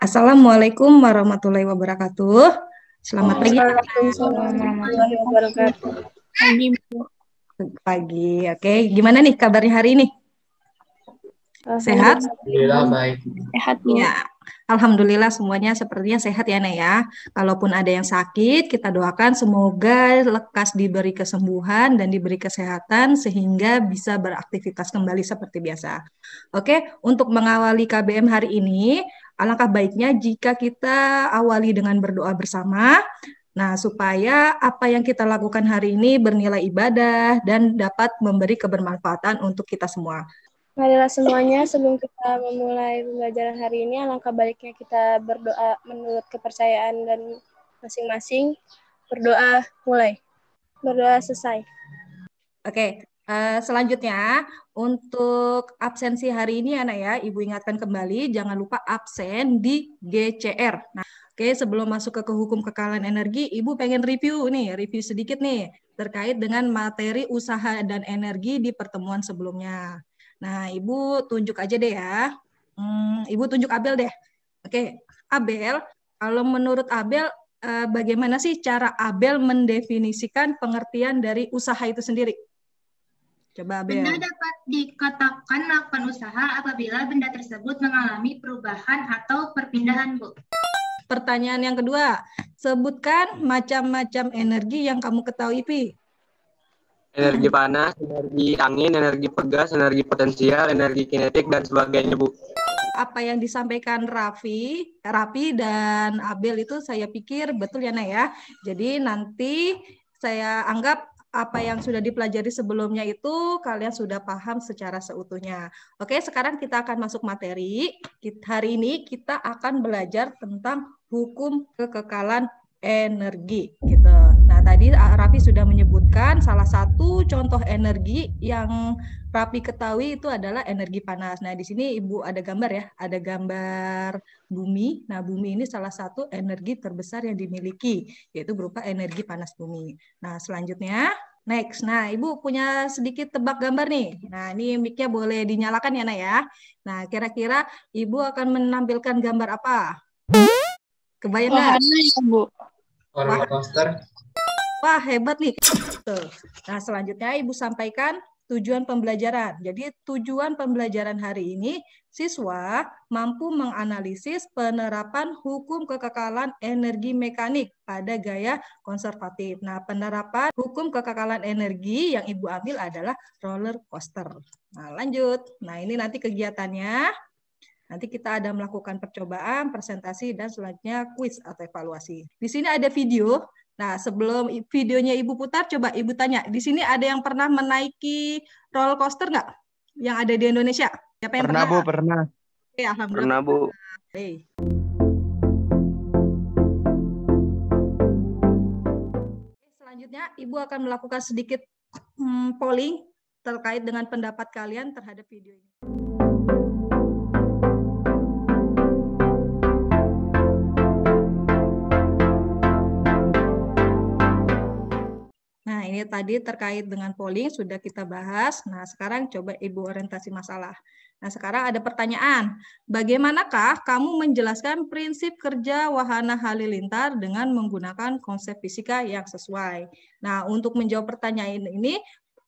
Assalamualaikum warahmatullahi wabarakatuh. Selamat pagi. Waalaikumsalam warahmatullahi wabarakatuh. Pagi, Bu. Pagi. Oke, gimana nih kabarnya hari ini? Sehat? Alhamdulillah baik. Sehat, Bu. Ya, alhamdulillah semuanya sepertinya sehat ya, Nek ya. Kalaupun ada yang sakit, kita doakan semoga lekas diberi kesembuhan dan diberi kesehatan sehingga bisa beraktivitas kembali seperti biasa. Oke, untuk mengawali KBM hari ini, alangkah baiknya jika kita awali dengan berdoa bersama. Nah, supaya apa yang kita lakukan hari ini bernilai ibadah dan dapat memberi kebermanfaatan untuk kita semua. Marilah semuanya, sebelum kita memulai pembelajaran hari ini, alangkah baiknya kita berdoa menurut kepercayaan dan masing-masing. Berdoa mulai. Berdoa selesai. Oke, selanjutnya untuk absensi hari ini anak ya, Ibu ingatkan kembali jangan lupa absen di GCR. Nah, oke, sebelum masuk ke hukum kekalahan energi, Ibu pengen review sedikit nih terkait dengan materi usaha dan energi di pertemuan sebelumnya. Nah, Ibu tunjuk aja deh ya. Ibu tunjuk Abel deh. Oke, Abel, kalau menurut Abel bagaimana sih cara Abel mendefinisikan pengertian dari usaha itu sendiri? Coba Abel. Benda dapat dikatakan melakukan usaha apabila benda tersebut mengalami perubahan atau perpindahan, Bu. Pertanyaan yang kedua, sebutkan macam-macam energi yang kamu ketahui, Pi. Energi panas, energi angin, energi pegas, energi potensial, energi kinetik, dan sebagainya, Bu. Apa yang disampaikan Raffi dan Abel itu saya pikir betul ya, Nak ya. Jadi nanti saya anggap apa yang sudah dipelajari sebelumnya itu kalian sudah paham secara seutuhnya. Oke, sekarang kita akan masuk materi. Hari ini kita akan belajar tentang hukum kekekalan energi gitu. Nah, tadi Raffi sudah menyebutkan salah satu contoh energi yang Raffi ketahui itu adalah energi panas. Nah, di sini Ibu ada gambar ya, ada gambar bumi. Nah, bumi ini salah satu energi terbesar yang dimiliki, yaitu berupa energi panas bumi. Nah, selanjutnya next. Nah, Ibu punya sedikit tebak gambar nih. Nah, ini mic-nya boleh dinyalakan ya, Nak ya. Nah, kira-kira Ibu akan menampilkan gambar apa? Kebayang nggak? Wahana ya, Bu. Roller coaster. Wah, hebat nih. Nah, selanjutnya Ibu sampaikan tujuan pembelajaran. Jadi, tujuan pembelajaran hari ini, siswa mampu menganalisis penerapan hukum kekekalan energi mekanik pada gaya konservatif. Nah, penerapan hukum kekekalan energi yang Ibu ambil adalah roller coaster. Nah, lanjut. Nah, ini nanti kegiatannya. Nanti kita ada melakukan percobaan, presentasi, dan selanjutnya kuis atau evaluasi. Di sini ada video. Nah, sebelum videonya Ibu putar, coba Ibu tanya, di sini ada yang pernah menaiki roller coaster nggak? Yang ada di Indonesia? Siapa yang Pernah, Bu, pernah. Oke, alhamdulillah. Pernah, Bu. Hey. Selanjutnya, Ibu akan melakukan sedikit polling terkait dengan pendapat kalian terhadap video ini. Nah, ini tadi terkait dengan polling sudah kita bahas. Nah, sekarang coba Ibu orientasi masalah. Nah, sekarang ada pertanyaan. Bagaimanakah kamu menjelaskan prinsip kerja wahana halilintar dengan menggunakan konsep fisika yang sesuai? Nah, untuk menjawab pertanyaan ini,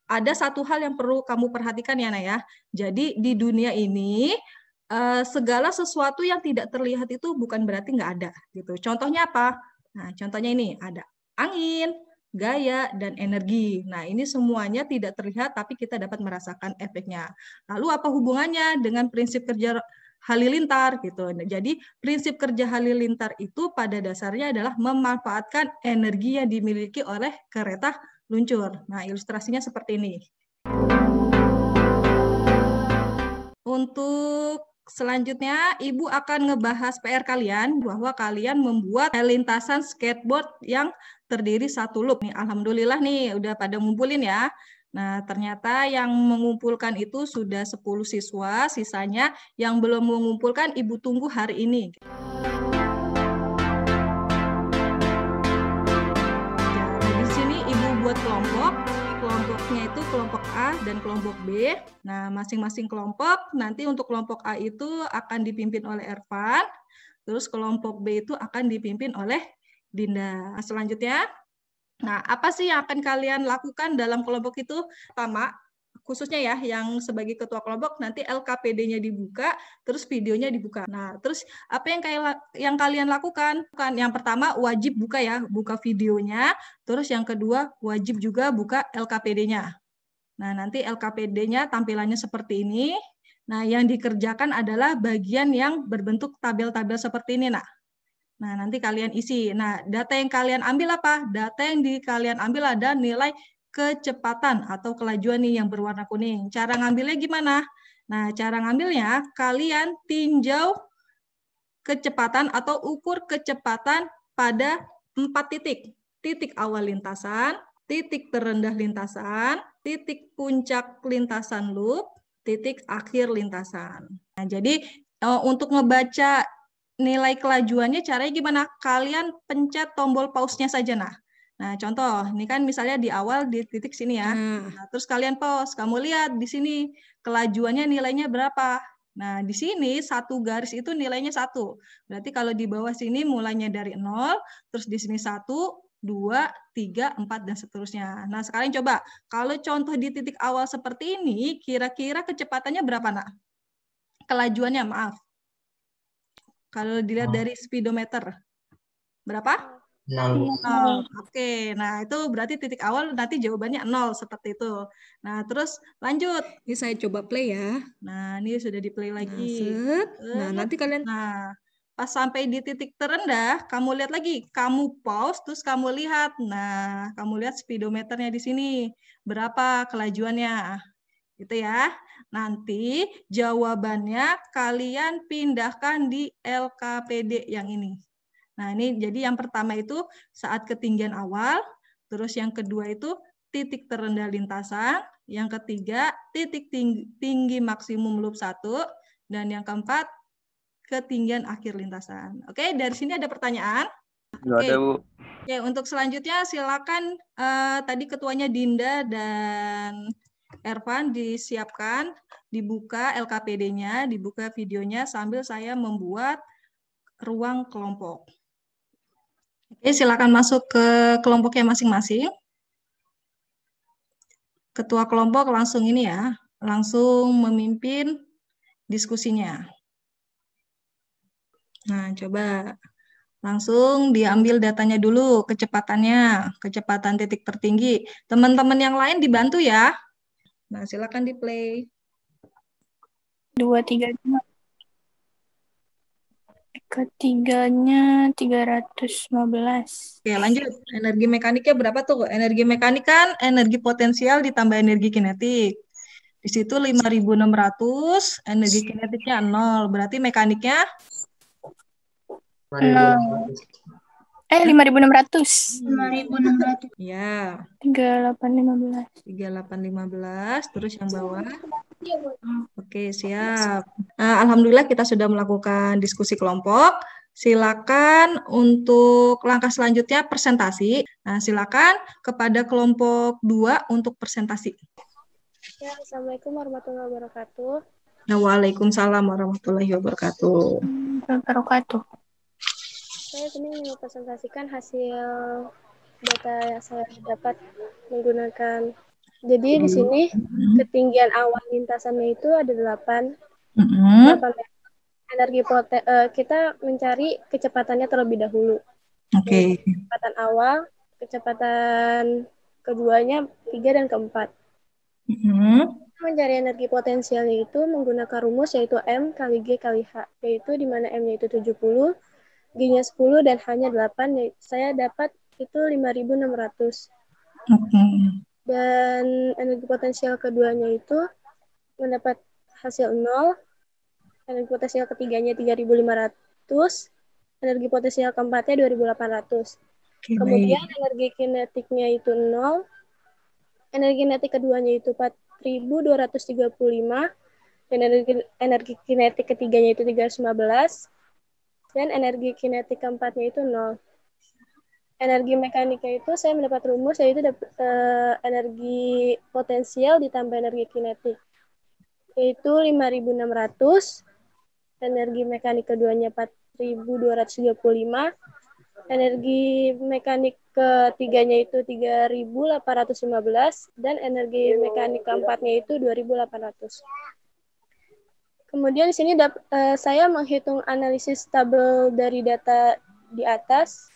ada satu hal yang perlu kamu perhatikan ya, Nak ya. Jadi, di dunia ini, segala sesuatu yang tidak terlihat itu bukan berarti nggak ada. Gitu. Contohnya apa? Nah, contohnya ini, ada angin, gaya, dan energi. Nah, ini semuanya tidak terlihat, tapi kita dapat merasakan efeknya. Lalu apa hubungannya dengan prinsip kerja halilintar? Gitu. Jadi, prinsip kerja halilintar itu pada dasarnya adalah memanfaatkan energi yang dimiliki oleh kereta luncur. Nah, ilustrasinya seperti ini. Untuk selanjutnya, Ibu akan ngebahas PR kalian bahwa kalian membuat lintasan skateboard yang terdiri satu loop. Nih, alhamdulillah nih udah pada ngumpulin ya. Nah, ternyata yang mengumpulkan itu sudah 10 siswa, sisanya yang belum mengumpulkan Ibu tunggu hari ini. Jadi di sini Ibu buat kelompok. Kelompoknya itu kelompok A dan kelompok B. Nah, masing-masing kelompok nanti untuk kelompok A itu akan dipimpin oleh Ervan. Terus kelompok B itu akan dipimpin oleh Dinda. Selanjutnya, nah apa sih yang akan kalian lakukan dalam kelompok itu? Pertama, khususnya ya yang sebagai ketua kelompok nanti LKPD-nya dibuka, terus videonya dibuka. Nah, terus apa yang kalian lakukan? Yang pertama wajib buka ya, buka videonya, terus yang kedua wajib juga buka LKPD-nya. Nah, nanti LKPD-nya tampilannya seperti ini. Nah, yang dikerjakan adalah bagian yang berbentuk tabel-tabel seperti ini, Nah, nanti kalian isi. Nah, data yang kalian ambil apa? Data yang kalian ambil ada nilai kecepatan atau kelajuan nih yang berwarna kuning. Cara ngambilnya gimana? Nah, cara ngambilnya kalian tinjau kecepatan atau ukur kecepatan pada 4 titik. Titik awal lintasan, titik terendah lintasan, titik puncak lintasan loop, titik akhir lintasan. Nah, jadi untuk ngebaca nilai kelajuannya caranya gimana? Kalian pencet tombol pause-nya saja. Nah, contoh, ini kan misalnya di awal di titik sini ya. Nah, terus kalian pause, kamu lihat di sini kelajuannya nilainya berapa. Nah, di sini satu garis itu nilainya 1. Berarti kalau di bawah sini mulainya dari 0, terus di sini 1, 2, 3, 4, dan seterusnya. Nah, sekarang coba, kalau contoh di titik awal seperti ini, kira-kira kecepatannya berapa, Kelajuannya, maaf. Kalau dilihat dari speedometer, berapa? 0. Oke, nah itu berarti titik awal nanti jawabannya 0 seperti itu. Nah, terus lanjut. Ini saya coba play ya. Nah, ini sudah di play lagi. Nah, nanti kalian pas sampai di titik terendah, kamu lihat lagi, kamu pause terus kamu lihat. Nah, kamu lihat speedometernya di sini. Berapa kelajuannya? Gitu ya. Nanti jawabannya kalian pindahkan di LKPD yang ini. Nah, ini jadi yang pertama itu saat ketinggian awal, terus yang kedua itu titik terendah lintasan, yang ketiga titik tinggi maksimum loop 1, dan yang keempat ketinggian akhir lintasan. Oke, dari sini ada pertanyaan? Oke. Oke, untuk selanjutnya silakan tadi ketuanya Dinda dan Ervan disiapkan, dibuka LKPD-nya, dibuka videonya sambil saya membuat ruang kelompok. Oke, silakan masuk ke kelompoknya masing-masing. Ketua kelompok langsung ini ya, langsung memimpin diskusinya. Nah, coba langsung diambil datanya dulu, kecepatannya, kecepatan titik tertinggi. Teman-teman yang lain dibantu ya. Nah, silakan di play. 2, 3, 5. Ketiganya 315. Oke, lanjut. Energi mekaniknya berapa tuh? Energi mekanik kan energi potensial ditambah energi kinetik. Di situ 5.600, energi kinetiknya 0. Berarti mekaniknya 5.600. 5.600. ya 3815. 3815. Terus yang bawah. Oke, siap. Nah, alhamdulillah kita sudah melakukan diskusi kelompok. Silakan untuk langkah selanjutnya presentasi. Nah, silakan kepada kelompok 2 untuk presentasi. Ya, Assalamualaikum warahmatullahi wabarakatuh. Nah, waalaikumsalam warahmatullahi wabarakatuh. Saya ingin mempresentasikan hasil data yang saya dapat menggunakan. Jadi di sini ketinggian awal lintasannya itu ada 8 meter. Kita mencari kecepatannya terlebih dahulu. Oke. Kecepatan awal, kecepatan keduanya 3 dan keempat. Mencari energi potensialnya itu menggunakan rumus yaitu M kali G kali H, yaitu di mana M-nya itu 70, G-nya 10, dan H-nya 8. Saya dapat itu 5.600. Dan energi potensial keduanya itu mendapat hasil 0, energi potensial ketiganya 3.500, energi potensial keempatnya 2.800. Kemudian energi kinetiknya itu 0, energi kinetik keduanya itu 4.235, dan energi kinetik ketiganya itu 315, dan energi kinetik keempatnya itu 0. Energi mekaniknya itu saya mendapat rumus yaitu energi potensial ditambah energi kinetik, yaitu 5.600, energi mekanik keduanya 4.235. Energi mekanik ketiganya itu 3.815 dan energi mekanik keempatnya itu 2.800. Kemudian di sini saya menghitung analisis tabel dari data di atas,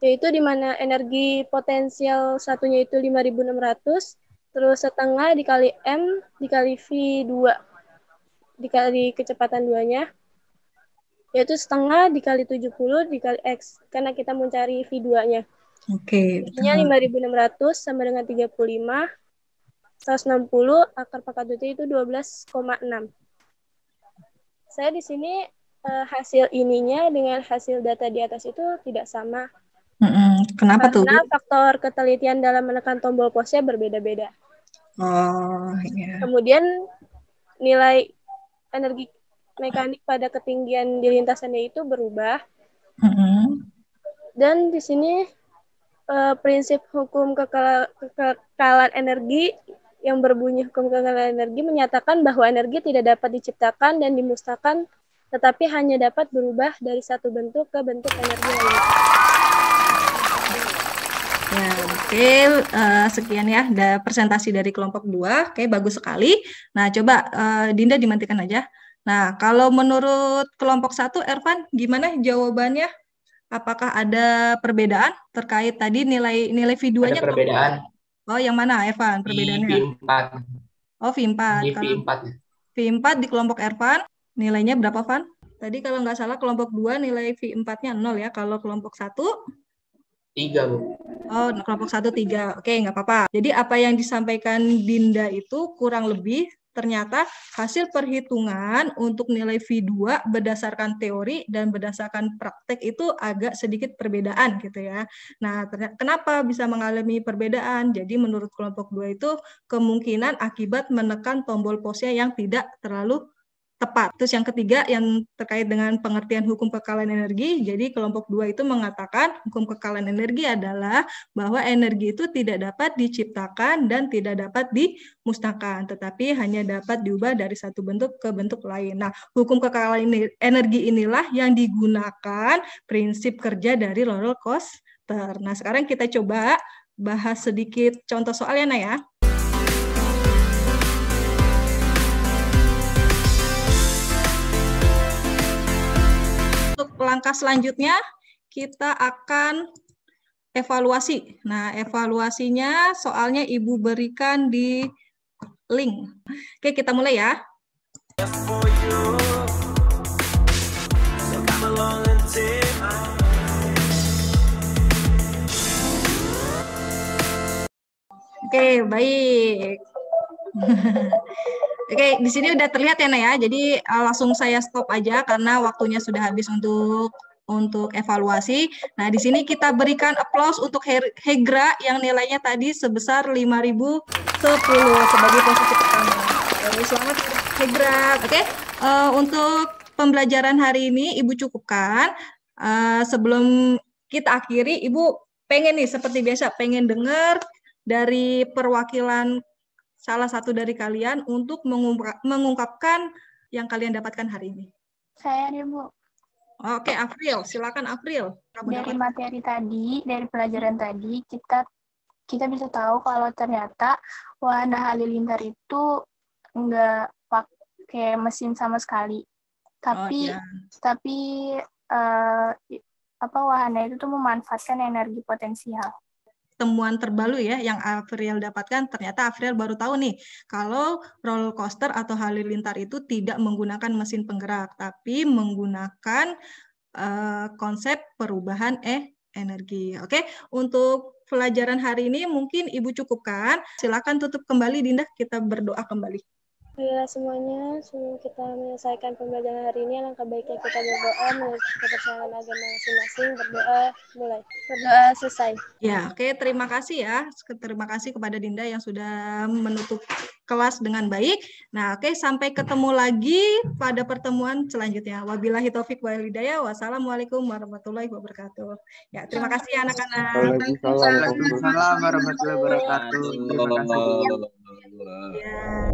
yaitu di mana energi potensial satunya itu 5.600, terus setengah dikali M dikali V2 dikali kecepatan 2-nya, yaitu setengah dikali 70 dikali X, karena kita mau cari V2-nya. Oke. Jadinya 5.600 sama dengan 35, 160, akar pangkat 7 itu 12,6. Saya di sini hasil ininya dengan hasil data di atas itu tidak sama. Kenapa tuh? Karena faktor ketelitian dalam menekan tombol posnya berbeda-beda. Oh, iya. Kemudian nilai energi mekanik pada ketinggian di lintasannya itu berubah. Dan di sini prinsip hukum kekekalan energi yang berbunyi hukum kekekalan energi menyatakan bahwa energi tidak dapat diciptakan dan dimusnahkan, tetapi hanya dapat berubah dari satu bentuk ke bentuk energi lainnya. Ya, oke, sekian ya presentasi dari kelompok 2. Oke, bagus sekali. Nah, coba Dinda dimatikan aja. Nah, kalau menurut kelompok 1, Ervan, gimana jawabannya? Apakah ada perbedaan terkait tadi nilai V2-nya? Ada perbedaan. Oh, yang mana, Evan? Perbedaannya? Di V4. Oh, V4. Di V4. V4 di kelompok Ervan, nilainya berapa, Van? Tadi kalau nggak salah kelompok 2 nilai V4-nya 0 ya. Kalau kelompok 1? 3, Bu. Oh, kelompok 1 3. Oke, nggak apa-apa. Jadi apa yang disampaikan Dinda itu kurang lebih ternyata hasil perhitungan untuk nilai V2 berdasarkan teori dan berdasarkan praktek itu agak sedikit perbedaan gitu ya. Nah, kenapa bisa mengalami perbedaan? Jadi menurut kelompok 2 itu kemungkinan akibat menekan tombol posnya yang tidak terlalu tepat. Terus yang ketiga yang terkait dengan pengertian hukum kekekalan energi. Jadi kelompok 2 itu mengatakan hukum kekekalan energi adalah bahwa energi itu tidak dapat diciptakan dan tidak dapat dimusnahkan, tetapi hanya dapat diubah dari satu bentuk ke bentuk lain. Nah, hukum kekekalan energi inilah yang digunakan prinsip kerja dari roller coaster. Nah, sekarang kita coba bahas sedikit contoh soalnya, Nah ya. Langkah selanjutnya kita akan evaluasi. Nah, evaluasinya soalnya Ibu berikan di link. Oke, kita mulai ya. Oke, baik. Oke, di sini udah terlihat ya, Nah ya. Jadi langsung saya stop aja karena waktunya sudah habis untuk evaluasi. Nah, di sini kita berikan applause untuk Hegra yang nilainya tadi sebesar 5.010 sebagai posisi pertama. Oke, selamat Hegra. Oke, untuk pembelajaran hari ini Ibu cukupkan. Sebelum kita akhiri, Ibu pengen nih seperti biasa pengen dengar dari perwakilan salah satu dari kalian untuk mengungkapkan yang kalian dapatkan hari ini. Saya nih, Bu. Oke, April. Silakan, April. Dari materi tadi, dari pelajaran tadi, kita bisa tahu kalau ternyata wahana halilintar itu nggak pakai mesin sama sekali. Tapi wahana itu tuh memanfaatkan energi potensial. Temuan terbaru ya yang April dapatkan, ternyata April baru tahu nih kalau roller coaster atau halilintar itu tidak menggunakan mesin penggerak tapi menggunakan konsep perubahan energi. Oke, untuk pelajaran hari ini mungkin Ibu cukupkan. Silakan tutup kembali Dinda, kita berdoa kembali. Baiklah semuanya, sebelum kita menyelesaikan pembelajaran hari ini, alangkah baiknya kita berdoa menurut kepercayaan agama masing-masing. Berdoa mulai. Berdoa selesai. Ya, oke, terima kasih ya. Terima kasih kepada Dinda yang sudah menutup kelas dengan baik. Nah, oke, sampai ketemu lagi pada pertemuan selanjutnya. Wabillahi taufik wal hidayah. Wassalamualaikum warahmatullahi wabarakatuh. Ya, terima kasih anak-anak. Waalaikumsalam warahmatullahi wabarakatuh. Terima kasih. Ya.